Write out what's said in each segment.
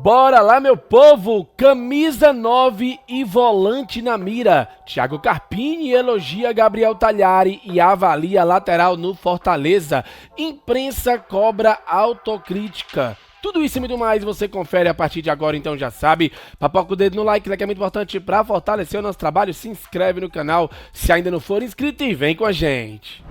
Bora lá, meu povo! Camisa 9 e volante na mira. Thiago Carpini elogia Gabriel Talhari e avalia lateral no Fortaleza. Imprensa cobra autocrítica. Tudo isso e muito mais você confere a partir de agora, então já sabe. Papoca o dedo no like, que é muito importante para fortalecer o nosso trabalho. Se inscreve no canal se ainda não for inscrito e vem com a gente.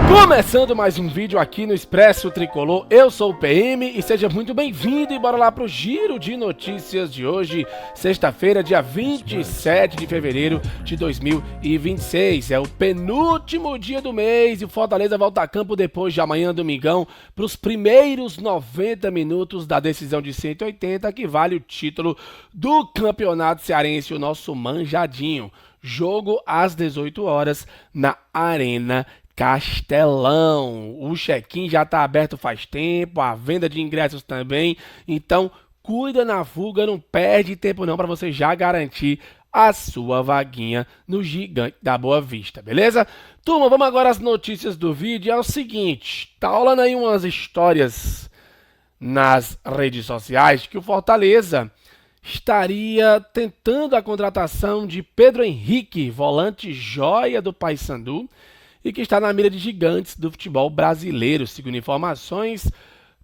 Começando mais um vídeo aqui no Expresso Tricolor, eu sou o PM e seja muito bem-vindo e bora lá pro giro de notícias de hoje, sexta-feira, dia 27 de fevereiro de 2026. É o penúltimo dia do mês e o Fortaleza volta a campo depois de amanhã, domingão, para os primeiros 90 minutos da decisão de 180, que vale o título do Campeonato Cearense, o nosso manjadinho. Jogo às 18 horas na Arena Castelão. O check-in já está aberto faz tempo, a venda de ingressos também, então cuida na fuga, não perde tempo não para você já garantir a sua vaguinha no Gigante da Boa Vista, beleza? Turma, vamos agora às notícias do vídeo. É o seguinte, tá rolando aí umas histórias nas redes sociais que o Fortaleza estaria tentando a contratação de Pedro Henrique, volante joia do Paysandu, e que está na mira de gigantes do futebol brasileiro. Segundo informações,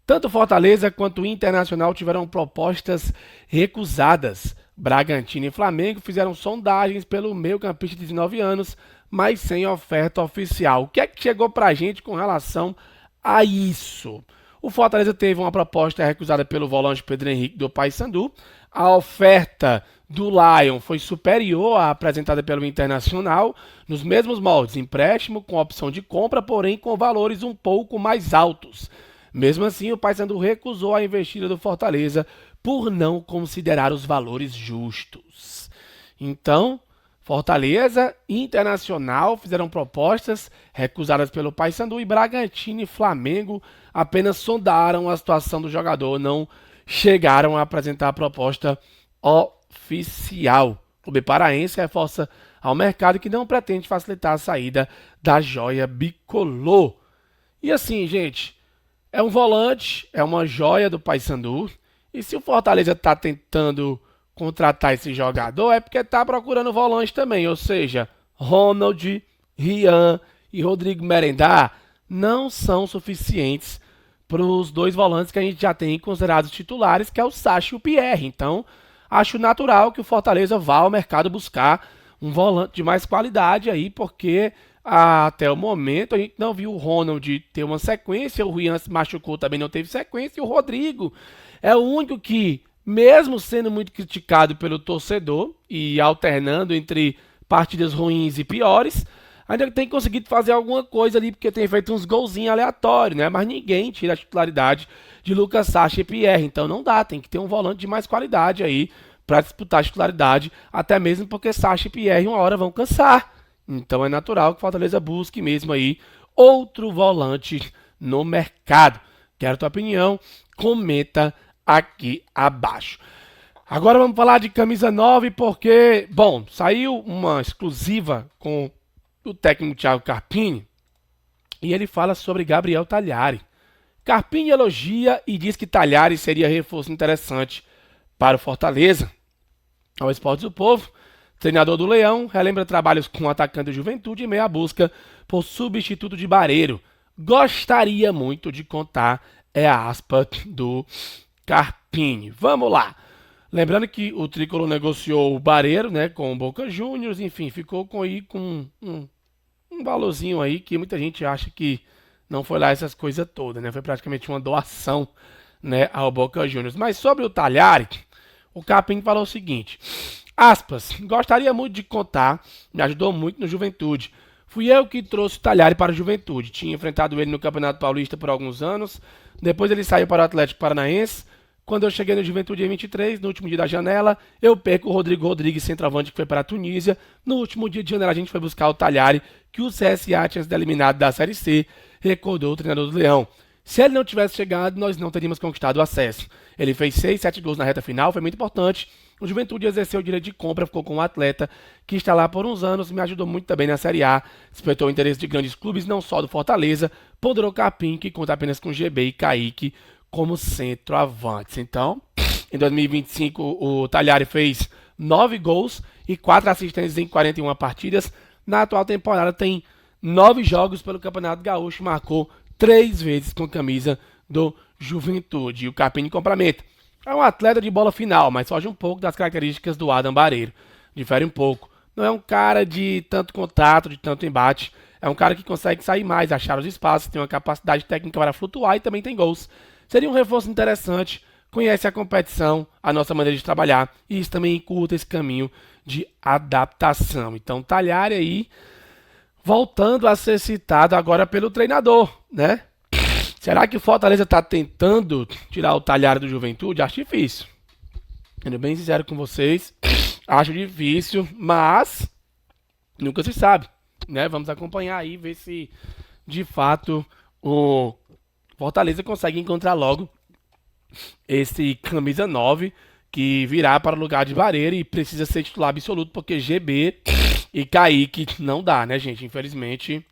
tanto Fortaleza quanto o Internacional tiveram propostas recusadas. Bragantino e Flamengo fizeram sondagens pelo meio-campista de 19 anos, mas sem oferta oficial. O que é que chegou para a gente com relação a isso? O Fortaleza teve uma proposta recusada pelo volante Pedro Henrique do Paysandu. A oferta do Lion foi superior à apresentada pelo Internacional, nos mesmos moldes, empréstimo com opção de compra, porém com valores um pouco mais altos. Mesmo assim, o Paysandu recusou a investida do Fortaleza por não considerar os valores justos. Então, Fortaleza e Internacional fizeram propostas recusadas pelo Paysandu e Bragantino e Flamengo apenas sondaram a situação do jogador, não chegaram a apresentar a proposta oficial. O clube paraense reforça ao mercado que não pretende facilitar a saída da joia bicolor. E assim, gente, é um volante, é uma joia do Paysandu, e se o Fortaleza está tentando contratar esse jogador é porque está procurando volante também, ou seja, Ronald, Rian e Rodrigo Merendá não são suficientes para os dois volantes que a gente já tem considerados titulares, que é o Sacha e o Pierre. Então, acho natural que o Fortaleza vá ao mercado buscar um volante de mais qualidade aí, porque até o momento a gente não viu o Ronald ter uma sequência, o Rian se machucou, também não teve sequência, e o Rodrigo é o único que, mesmo sendo muito criticado pelo torcedor e alternando entre partidas ruins e piores, ainda tem conseguido fazer alguma coisa ali, porque tem feito uns golzinhos aleatórios, né? Mas ninguém tira a titularidade de Lucas, Sacha e Pierre. Então não dá, tem que ter um volante de mais qualidade aí para disputar a titularidade, até mesmo porque Sacha e Pierre uma hora vão cansar. Então é natural que o Fortaleza busque mesmo aí outro volante no mercado. Quero a tua opinião, comenta aqui abaixo. Agora vamos falar de camisa 9 porque, bom, saiu uma exclusiva com o técnico Thiago Carpini e ele fala sobre Gabriel Talhari. Carpini elogia e diz que Talhari seria reforço interessante para o Fortaleza. Ao Esportes do Povo, treinador do Leão, relembra trabalhos com o atacante do Juventude e meia busca por substituto de Bareiro. Gostaria muito de contar, é a aspa do Carpini. Vamos lá. Lembrando que o Tricolor negociou o Bareiro, né, com o Boca Juniors, enfim, ficou com um valorzinho aí que muita gente acha que não foi lá essas coisas todas, né? Foi praticamente uma doação, né, ao Boca Juniors. Mas sobre o Talhari, o Carpini falou o seguinte, aspas, gostaria muito de contar, me ajudou muito no Juventude. Fui eu que trouxe o Talhari para o Juventude. Tinha enfrentado ele no Campeonato Paulista por alguns anos. Depois ele saiu para o Atlético Paranaense. Quando eu cheguei no Juventude em 23, no último dia da janela, eu perco o Rodrigo Rodrigues, centroavante, que foi para a Tunísia. No último dia de janela a gente foi buscar o Talhari, que o CSA tinha sido eliminado da Série C, recordou o treinador do Leão. Se ele não tivesse chegado, nós não teríamos conquistado o acesso. Ele fez 6, 7 gols na reta final, foi muito importante. O Juventude exerceu o direito de compra, ficou com um atleta que está lá por uns anos, me ajudou muito também na Série A, despertou o interesse de grandes clubes, não só do Fortaleza, ponderou Carpim, que conta apenas com GB e Kaique como centroavantes. Então, em 2025, o Talhari fez 9 gols e 4 assistências em 41 partidas. Na atual temporada tem 9 jogos pelo Campeonato Gaúcho, marcou 3 vezes com a camisa do Juventude. E o Carpini complementa. É um atleta de bola final, mas foge um pouco das características do Adam Bareiro. Difere um pouco. Não é um cara de tanto contato, de tanto embate. É um cara que consegue sair mais, achar os espaços, tem uma capacidade técnica para flutuar e também tem gols. Seria um reforço interessante, conhece a competição, a nossa maneira de trabalhar, e isso também encurta esse caminho de adaptação. Então, Talhari aí, voltando a ser citado agora pelo treinador, né? Será que o Fortaleza está tentando tirar o Talhari do Juventude? Acho difícil. Sendo bem sincero com vocês, acho difícil, mas nunca se sabe, né? Vamos acompanhar aí, ver se de fato o Fortaleza consegue encontrar logo esse camisa 9 que virá para o lugar de Vareira e precisa ser titular absoluto, porque GB e Kaique não dá, né, gente? Infelizmente,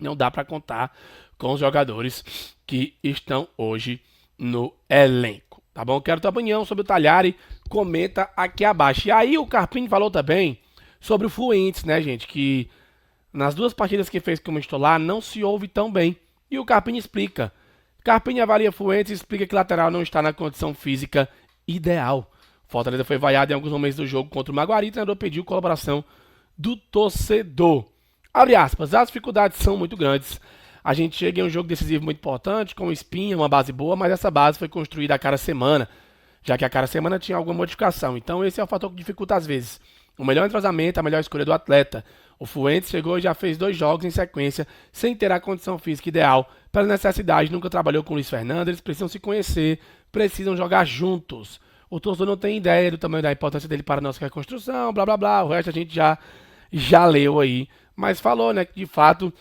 não dá para contar com os jogadores que estão hoje no elenco, tá bom? Quero tua opinião sobre o Talhari, comenta aqui abaixo. E aí o Carpini falou também sobre o Fuentes, né, gente? Que nas 2 partidas que fez como titular não se ouve tão bem. E o Carpini explica. Carpini avalia Fuentes e explica que o lateral não está na condição física ideal. Fortaleza foi vaiado em alguns momentos do jogo contra o Maguari e o treinador pediu colaboração do torcedor. Abre aspas, as dificuldades são muito grandes. A gente chega em um jogo decisivo muito importante, com o Espinha, uma base boa, mas essa base foi construída a cada semana, já que a cada semana tinha alguma modificação. Então esse é o fator que dificulta às vezes. O melhor entrosamento, a melhor escolha do atleta. O Fuentes chegou e já fez 2 jogos em sequência, sem ter a condição física ideal. Pela necessidade, nunca trabalhou com o Luiz Fernando, eles precisam se conhecer, precisam jogar juntos. O torcedor não tem ideia do tamanho da importância dele para a nossa reconstrução, blá blá blá, o resto a gente já leu aí. Mas falou, né, que de fato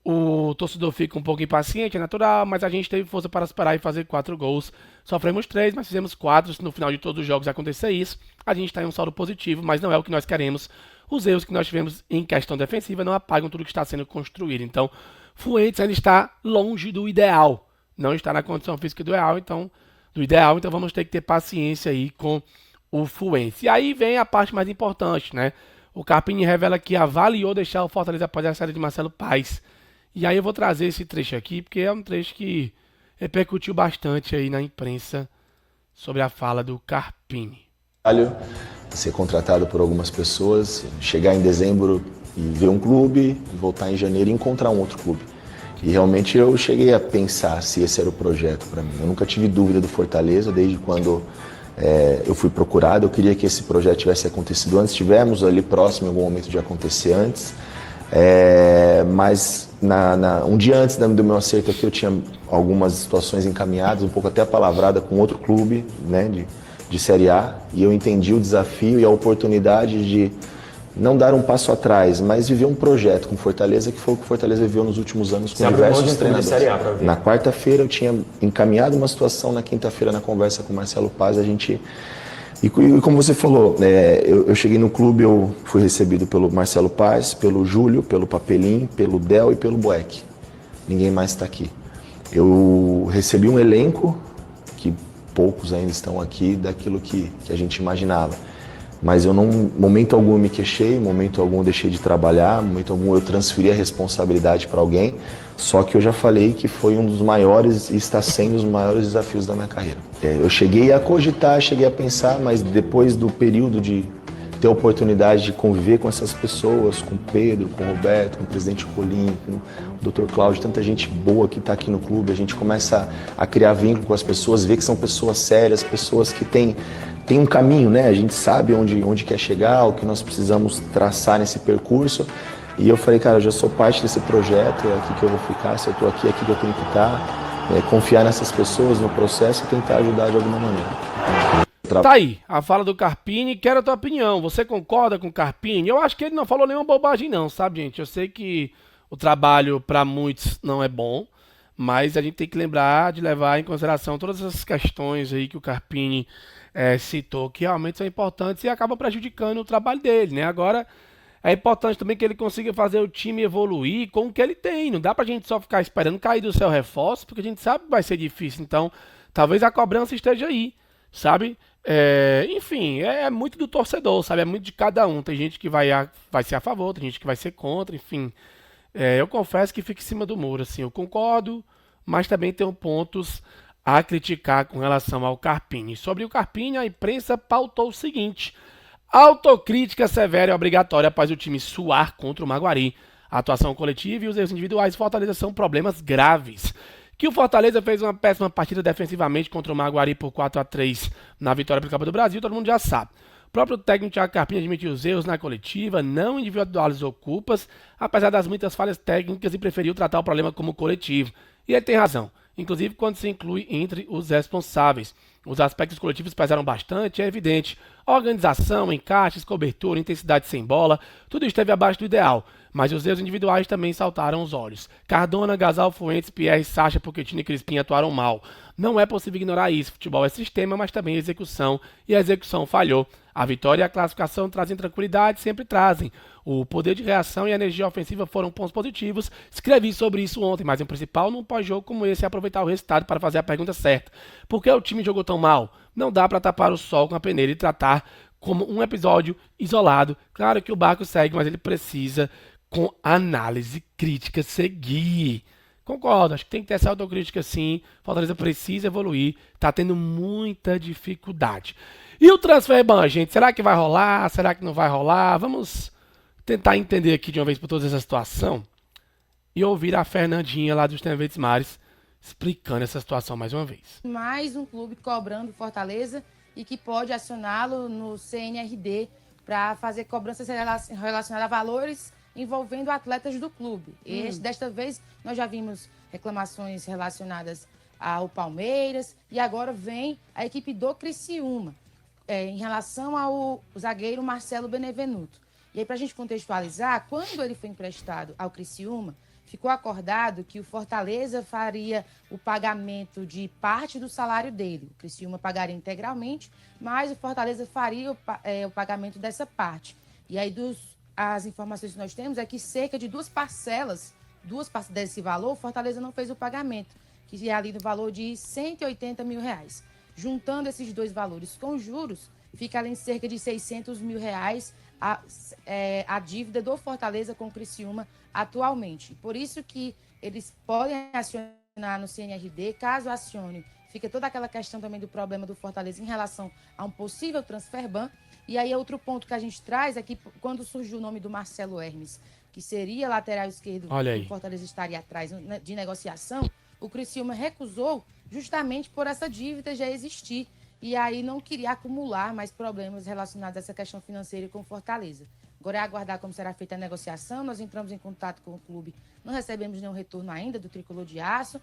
o torcedor fica um pouco impaciente, é natural, mas a gente teve força para esperar e fazer 4 gols. Sofremos 3, mas fizemos 4. Se no final de todos os jogos acontecer isso, a gente está em um saldo positivo, mas não é o que nós queremos. Os erros que nós tivemos em questão defensiva não apagam tudo que está sendo construído. Então, Fuentes ainda está longe do ideal. Não está na condição física do ideal, então vamos ter que ter paciência aí com o Fuentes. E aí vem a parte mais importante, né? O Carpini revela que avaliou deixar o Fortaleza após a saída de Marcelo Paes. E aí eu vou trazer esse trecho aqui, porque é um trecho que repercutiu bastante aí na imprensa sobre a fala do Carpini. Ser contratado por algumas pessoas, chegar em dezembro e ver um clube, voltar em janeiro e encontrar um outro clube. E realmente eu cheguei a pensar se esse era o projeto para mim. Eu nunca tive dúvida do Fortaleza, desde quando eu fui procurado. Eu queria que esse projeto tivesse acontecido antes, tivemos ali próximo em algum momento de acontecer antes. Mas um dia antes do meu acerto aqui eu tinha algumas situações encaminhadas, um pouco até palavrada com outro clube, né, de Série A, e eu entendi o desafio e a oportunidade de não dar um passo atrás, mas viver um projeto com Fortaleza, que foi o que Fortaleza viveu nos últimos anos com diversos treinadores. Na quarta-feira eu tinha encaminhado uma situação, na quinta-feira na conversa com o Marcelo Paz, E como você falou, eu cheguei no clube, eu fui recebido pelo Marcelo Paz, pelo Júlio, pelo Papelim, pelo Del e pelo Boeck. Ninguém mais está aqui. Eu recebi um elenco, que poucos ainda estão aqui, daquilo que a gente imaginava. Mas eu não, momento algum eu me queixei, momento algum eu deixei de trabalhar, momento algum eu transferi a responsabilidade para alguém. Só que eu já falei que foi um dos maiores e está sendo os maiores desafios da minha carreira. Eu cheguei a cogitar, cheguei a pensar, mas depois do período de ter a oportunidade de conviver com essas pessoas, com o Pedro, com o Roberto, com o presidente Colim, com o Dr. Cláudio, tanta gente boa que está aqui no clube, a gente começa a criar vínculo com as pessoas, ver que são pessoas sérias, pessoas que têm um caminho, né? A gente sabe onde quer chegar, o que nós precisamos traçar nesse percurso. E eu falei, cara, eu já sou parte desse projeto, é aqui que eu vou ficar, se eu estou aqui, é aqui que eu tenho que estar. Confiar nessas pessoas no processo e tentar ajudar de alguma maneira. Tá aí, a fala do Carpini, quero a tua opinião. Você concorda com o Carpini? Eu acho que ele não falou nenhuma bobagem não, sabe, gente? Eu sei que o trabalho para muitos não é bom, mas a gente tem que lembrar de levar em consideração todas essas questões aí que o Carpini citou, que realmente são importantes e acabam prejudicando o trabalho dele, né? Agora, é importante também que ele consiga fazer o time evoluir com o que ele tem. Não dá pra gente só ficar esperando cair do seu reforço, porque a gente sabe que vai ser difícil. Então, talvez a cobrança esteja aí, sabe? Enfim, é muito do torcedor, sabe? É muito de cada um. Tem gente que vai ser a favor, tem gente que vai ser contra, enfim. Eu confesso que fico em cima do muro, assim. Eu concordo, mas também tenho pontos a criticar com relação ao Carpini. Sobre o Carpini, a imprensa pautou o seguinte: autocrítica severa e obrigatória após o time suar contra o Maguari. A atuação coletiva e os erros individuais do Fortaleza são problemas graves. Que o Fortaleza fez uma péssima partida defensivamente contra o Maguari por 4-3 na vitória pela Copa do Brasil, todo mundo já sabe. O próprio técnico Thiago Carpini admitiu os erros na coletiva, não individualizou culpas, apesar das muitas falhas técnicas, e preferiu tratar o problema como coletivo. E ele tem razão, inclusive quando se inclui entre os responsáveis. Os aspectos coletivos pesaram bastante, é evidente. Organização, encaixes, cobertura, intensidade sem bola, tudo esteve abaixo do ideal. Mas os erros individuais também saltaram os olhos. Cardona, Gasal, Fuentes, Pierre, Sacha, Pochettino e Crispim atuaram mal. Não é possível ignorar isso. Futebol é sistema, mas também execução. E a execução falhou. A vitória e a classificação trazem tranquilidade, sempre trazem. O poder de reação e a energia ofensiva foram pontos positivos. Escrevi sobre isso ontem, mas o principal num pós-jogo como esse é aproveitar o resultado para fazer a pergunta certa. Por que o time jogou tão mal? Não dá para tapar o sol com a peneira e tratar como um episódio isolado. Claro que o barco segue, mas ele precisa, com análise crítica, seguir. Concordo, acho que tem que ter essa autocrítica sim. Fortaleza precisa evoluir, tá tendo muita dificuldade. E o transfer gente, será que vai rolar? Será que não vai rolar? Vamos tentar entender aqui de uma vez por todas essa situação e ouvir a Fernandinha lá dos Verdes Mares explicando essa situação mais uma vez. Mais um clube cobrando Fortaleza e que pode acioná-lo no CNRD para fazer cobranças relacionadas a valores envolvendo atletas do clube. Desta vez, nós já vimos reclamações relacionadas ao Palmeiras e agora vem a equipe do Criciúma, em relação ao zagueiro Marcelo Benevenuto. E aí, para a gente contextualizar, quando ele foi emprestado ao Criciúma, ficou acordado que o Fortaleza faria o pagamento de parte do salário dele. O Criciúma pagaria integralmente, mas o Fortaleza faria o pagamento dessa parte. E aí, as informações que nós temos é que cerca de duas parcelas desse valor, o Fortaleza não fez o pagamento, que é ali no valor de R$180 mil. Juntando esses dois valores com juros, fica ali em cerca de R$600 mil a dívida do Fortaleza com o Criciúma atualmente. Por isso que eles podem acionar no CNRD, caso acione, fica toda aquela questão também do problema do Fortaleza em relação a um possível transfer ban. E aí outro ponto que a gente traz é que quando surgiu o nome do Marcelo Hermes, que seria lateral esquerdo, que o Fortaleza estaria atrás de negociação, o Criciúma recusou justamente por essa dívida já existir. E aí não queria acumular mais problemas relacionados a essa questão financeira com o Fortaleza. Agora é aguardar como será feita a negociação. Nós entramos em contato com o clube, não recebemos nenhum retorno ainda do Tricolor de Aço,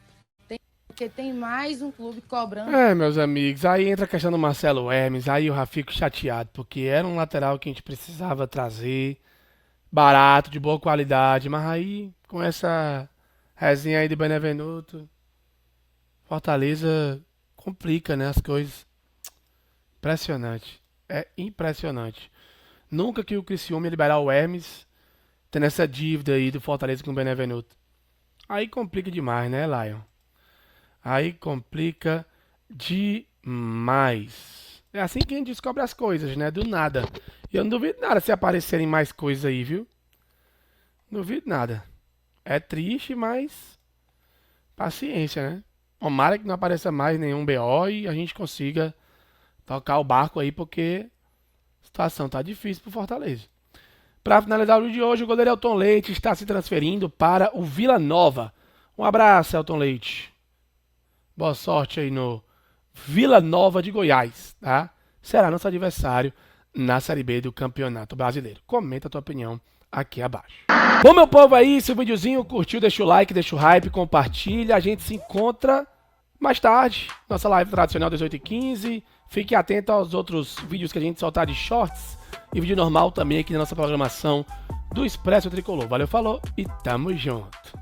porque tem mais um clube cobrando. Meus amigos, aí entra a questão do Marcelo Hermes, aí eu já fico chateado, porque era um lateral que a gente precisava trazer, barato, de boa qualidade, mas aí com essa resenha aí de Benevenuto, Fortaleza complica, né, as coisas. Impressionante. É impressionante. Nunca que o Criciúma ia liberar o Hermes, tendo essa dívida aí do Fortaleza com o Benevenuto. Aí complica demais, né, Lion? Aí complica demais. É assim que a gente descobre as coisas, né? Do nada. E eu não duvido nada se aparecerem mais coisas aí, viu? Não duvido nada. É triste, mas paciência, né? Tomara que não apareça mais nenhum BO e a gente consiga tocar o barco aí, porque a situação tá difícil pro Fortaleza. Para finalizar o vídeo de hoje, o goleiro Elton Leite está se transferindo para o Vila Nova. Um abraço, Elton Leite. Boa sorte aí no Vila Nova de Goiás, tá? Será nosso adversário na Série B do Campeonato Brasileiro. Comenta a tua opinião aqui abaixo. Bom, meu povo, é isso. O videozinho curtiu, deixa o like, deixa o hype, compartilha. A gente se encontra mais tarde. Nossa live tradicional 18h15. Fique atento aos outros vídeos que a gente soltar de shorts e vídeo normal também aqui na nossa programação do Expresso Tricolor. Valeu, falou e tamo junto.